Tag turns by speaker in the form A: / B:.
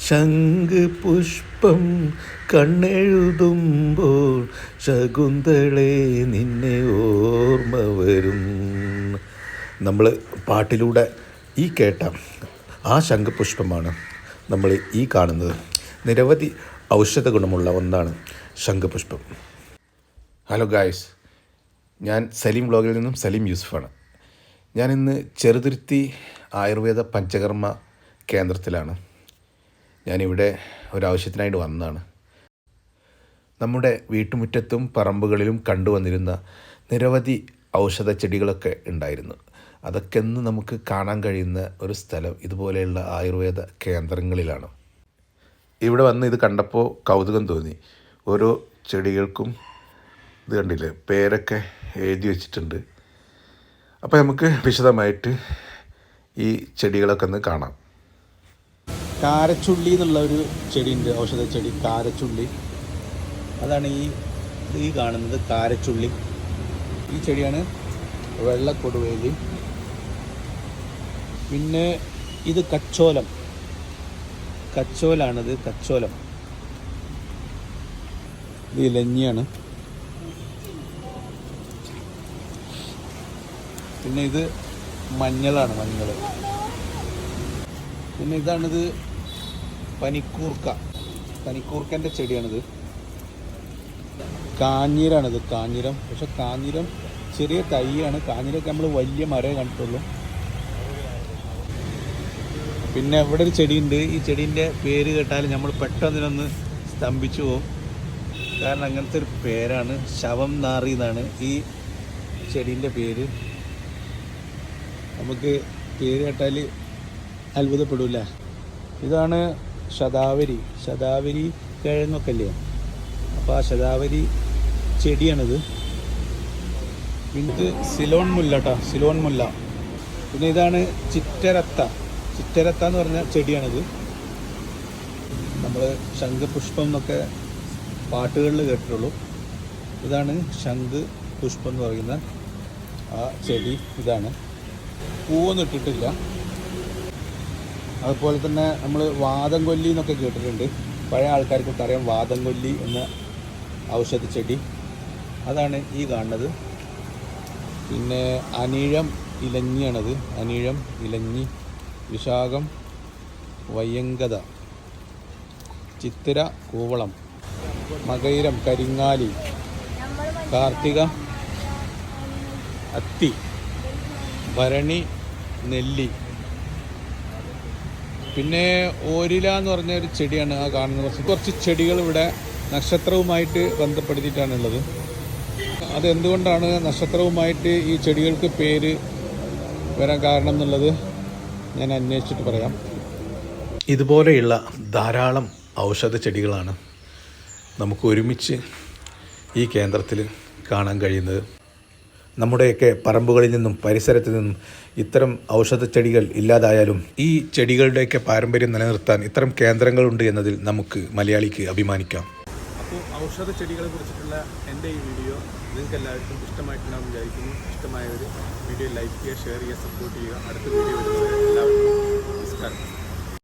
A: ശംഖുപുഷ്പം കണ്ണെഴുതുമ്പോൾ ശകുന്തളേ നിന്നെ ഓർമ്മ വരും. നമ്മൾ പാട്ടിലൂടെ ഈ കേട്ട ആ ശംഖുപുഷ്പമാണ് നമ്മൾ ഈ കാണുന്നത്. നിരവധി ഔഷധ ഗുണമുള്ള ഒന്നാണ് ശംഖുപുഷ്പം. ഹലോ ഗായ്സ്, ഞാൻ സലീം വ്ളോഗിൽ നിന്നും സലീം യൂസുഫാണ്. ഞാനിന്ന് ചെറുതുരുത്തി ആയുർവേദ പഞ്ചകർമ്മ കേന്ദ്രത്തിലാണ്. ഞാനിവിടെ ഒരാവശ്യത്തിനായിട്ട് വന്നതാണ്. നമ്മുടെ വീട്ടുമുറ്റത്തും പറമ്പുകളിലും കണ്ടുവന്നിരുന്ന നിരവധി ഔഷധ ചെടികളൊക്കെ ഉണ്ടായിരുന്നു. അതൊക്കെ ഇന്ന് നമുക്ക് കാണാൻ കഴിയുന്ന ഒരു സ്ഥലം ഇതുപോലെയുള്ള ആയുർവേദ കേന്ദ്രങ്ങളിലാണ്. ഇവിടെ വന്ന് ഇത് കണ്ടപ്പോൾ കൗതുകം തോന്നി. ഓരോ ചെടികൾക്കും ഇത് കണ്ടില്ലേ, പേരൊക്കെ എഴുതി വച്ചിട്ടുണ്ട്. അപ്പോൾ നമുക്ക് വിശദമായിട്ട് ഈ ചെടികളൊക്കെ ഒന്ന് കാണാം.
B: കാരച്ചുള്ളി എന്നുള്ള ഒരു ചെടിയുണ്ട്, ഔഷധ ചെടി കാരച്ചുള്ളി. അതാണ് ഈ കാണുന്നത് കാരച്ചുള്ളി. ഈ ചെടിയാണ് വെള്ളക്കൊടുവേലി. പിന്നെ ഇത് കച്ചോലാണിത്, കച്ചോലം. ഇത് ഇലഞ്ഞിയാണ്. പിന്നെ ഇത് മഞ്ഞളാണ്, മഞ്ഞൾ. പിന്നെ ഇതാണിത് പനിക്കൂർക്കൻ്റെ ചെടിയാണിത്. കാഞ്ഞിരാണിത്, കാഞ്ഞിരം. പക്ഷെ കാഞ്ഞിരം ചെറിയ തൈയാണ്. കാഞ്ഞിരമൊക്കെ നമ്മൾ വലിയ മരമേ കണ്ടിട്ടുള്ളൂ. പിന്നെ ഇവിടെ ഒരു ചെടിയുണ്ട്. ഈ ചെടീൻ്റെ പേര് കേട്ടാൽ നമ്മൾ പെട്ടെന്നിനൊന്ന് സ്തംഭിച്ചു പോകും. കാരണം അങ്ങനത്തെ ഒരു പേരാണ്. ശവം നാറി എന്നാണ് ഈ ചെടീൻ്റെ പേര്. നമുക്ക് പേര് കേട്ടാൽ അത്ഭുതപ്പെടില്ല. ഇതാണ് ശതാവരി കിഴങ്ങൊക്കെ അല്ലേ, അപ്പോൾ ആ ശതാവരി ചെടിയാണിത്. പിന്നെ സിലോൺ മുല്ല. പിന്നെ ഇതാണ് ചിറ്റരത്ത എന്ന് പറഞ്ഞ ചെടിയാണിത്. നമ്മൾ ശംഖുപുഷ്പം എന്നൊക്കെ പാട്ടുകളിൽ കേട്ടിട്ടുള്ളൂ. ഇതാണ് ശംഖുപുഷ്പം എന്ന് പറയുന്ന ആ ചെടി. ഇതാണ്, പൂവൊന്നും ഇട്ടിട്ടില്ല. അതുപോലെ തന്നെ നമ്മൾ വാദം കൊല്ലി എന്നൊക്കെ കേട്ടിട്ടുണ്ട്. പഴയ ആൾക്കാർക്കൊക്കെ അറിയാം വാദം കൊല്ലി എന്ന ഔഷധ ചെടി. അതാണ് ഈ കാണുന്നത്. പിന്നെ അനീഴം ഇലഞ്ഞിയാണത്. അനീഴം ഇലഞ്ഞി, വിശാഖം വയ്യങ്കത, ചിത്തിര കൂവളം, മകയിരം കരിങ്ങാലി, കാർത്തിക അത്തി, ഭരണി നെല്ലി. പിന്നെ ഓരില എന്ന് പറഞ്ഞ ഒരു ചെടിയാണ് ആ കാണുന്നത്. കുറച്ച് ചെടികൾ ഇവിടെ നക്ഷത്രവുമായിട്ട് ബന്ധപ്പെടുത്തിയിട്ടാണുള്ളത്. അതെന്തുകൊണ്ടാണ് നക്ഷത്രവുമായിട്ട് ഈ ചെടികൾക്ക് പേര് വരാൻ കാരണം എന്നുള്ളത് ഞാൻ അന്വേഷിച്ചിട്ട് പറയാം.
A: ഇതുപോലെയുള്ള ധാരാളം ഔഷധ ചെടികളാണ് നമുക്ക് ഒരുമിച്ച് ഈ കേന്ദ്രത്തിൽ കാണാൻ കഴിയുന്നത്. നമ്മുടെയൊക്കെ പറമ്പുകളിൽ നിന്നും പരിസരത്ത് നിന്നും ഇത്തരം ഔഷധ ചെടികൾ ഇല്ലാതായാലും ഈ ചെടികളുടെയൊക്കെ പാരമ്പര്യം നിലനിർത്താൻ ഇത്തരം കേന്ദ്രങ്ങളുണ്ട് എന്നതിൽ നമുക്ക് മലയാളിക്ക് അഭിമാനിക്കാം.
B: അപ്പോൾ ഔഷധ ചെടികളെ കുറിച്ചിട്ടുള്ള എൻ്റെ ഈ വീഡിയോ നിങ്ങൾക്ക് എല്ലാവർക്കും ഇഷ്ടമായിട്ടുണ്ടാകും വിചാരിക്കുന്നു. ഇഷ്ടമായവർ വീഡിയോ ലൈക്ക് ചെയ്യുക, ഷെയർ ചെയ്യുക, സപ്പോർട്ട് ചെയ്യുക. അടുത്ത വീഡിയോ വരുന്നത് എല്ലാവർക്കും നമസ്കാരം.